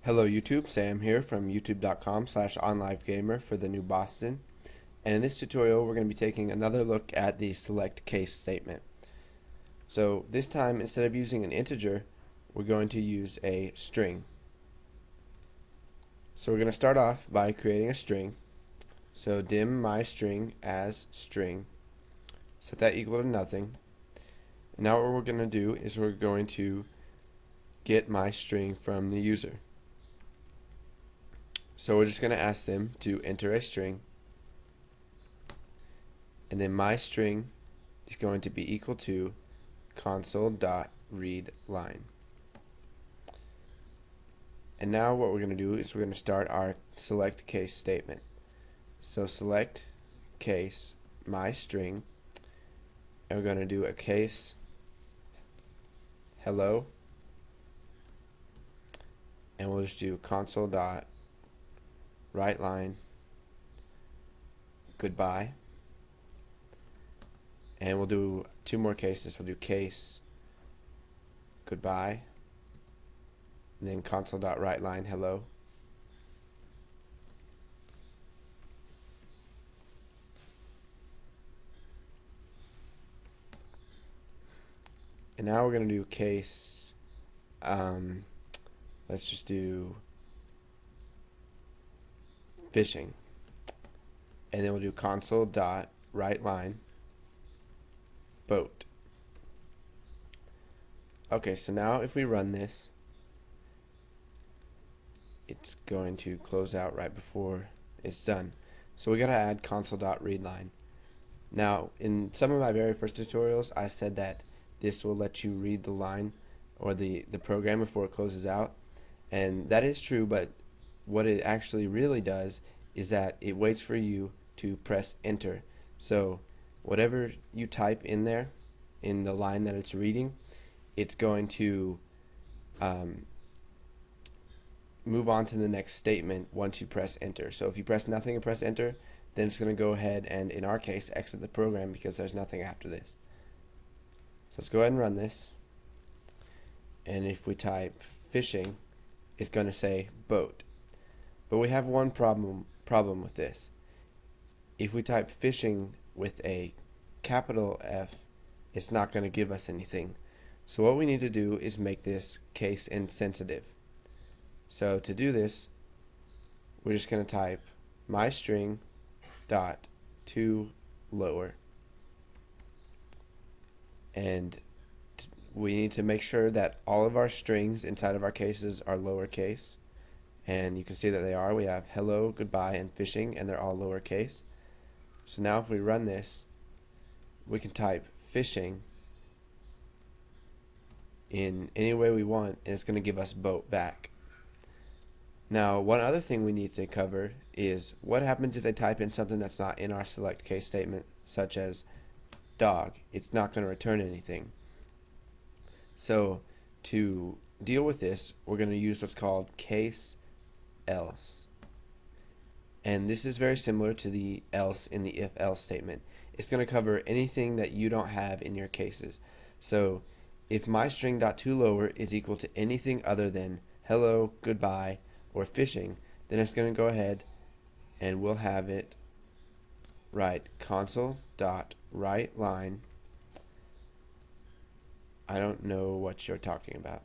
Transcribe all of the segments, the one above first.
Hello YouTube, Sam here from youtube.com/onlivegamer for the new Boston. And in this tutorial we're going to be taking another look at the select case statement. So this time, instead of using an integer, we're going to use a string. So we're going to start off by creating a string. So dim my string as string. Set that equal to nothing. And now what we're going to do is we're going to get my string from the user. So we're just going to ask them to enter a string, and then my string is going to be equal to console.readLine. And now what we're going to do is we're going to start our select case statement. So select case my string, and we're going to do a case hello, and we'll just do console.WriteLine goodbye, and we'll do two more cases. We'll do case goodbye, and then console.WriteLine hello. And now we're going to do case, let's just do fishing, and then we'll do console.WriteLine boat. Okay, so now if we run this, it's going to close out right before it's done. So we gotta add console.readLine. Now, in some of my very first tutorials, I said that this will let you read the line or the program before it closes out, and that is true, but what it actually really does is that it waits for you to press enter. So whatever you type in there in the line that it's reading, it's going to move on to the next statement once you press enter. So if you press nothing and press enter, then it's going to go ahead and, in our case, exit the program because there's nothing after this. So let's go ahead and run this, and if we type fishing, it's going to say boat. But we have one problem with this. If we type fishing with a capital F, it's not going to give us anything. So what we need to do is make this case insensitive. So to do this, we're just going to type my string dot to lower, and we need to make sure that all of our strings inside of our cases are lowercase, and you can see that they are. We have hello, goodbye, and fishing, and they're all lowercase. So now if we run this, we can type fishing in any way we want, and it's going to give us boat back. Now, one other thing we need to cover is what happens if they type in something that's not in our select case statement, such as dog. It's not going to return anything. So to deal with this, we're going to use what's called case else. And this is very similar to the else in the if-else statement. It's going to cover anything that you don't have in your cases. So if my string.toLower is equal to anything other than hello, goodbye, or fishing, then it's going to go ahead and we'll have it write console.WriteLine I don't know what you're talking about.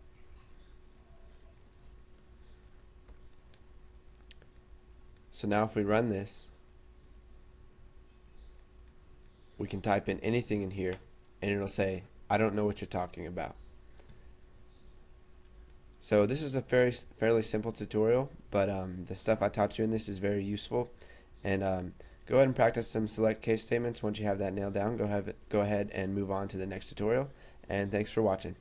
So now if we run this, we can type in anything in here and it'll say, I don't know what you're talking about. So this is a fairly simple tutorial, but the stuff I taught you in this is very useful. And go ahead and practice some select case statements. Once you have that nailed down, go ahead and move on to the next tutorial. And thanks for watching.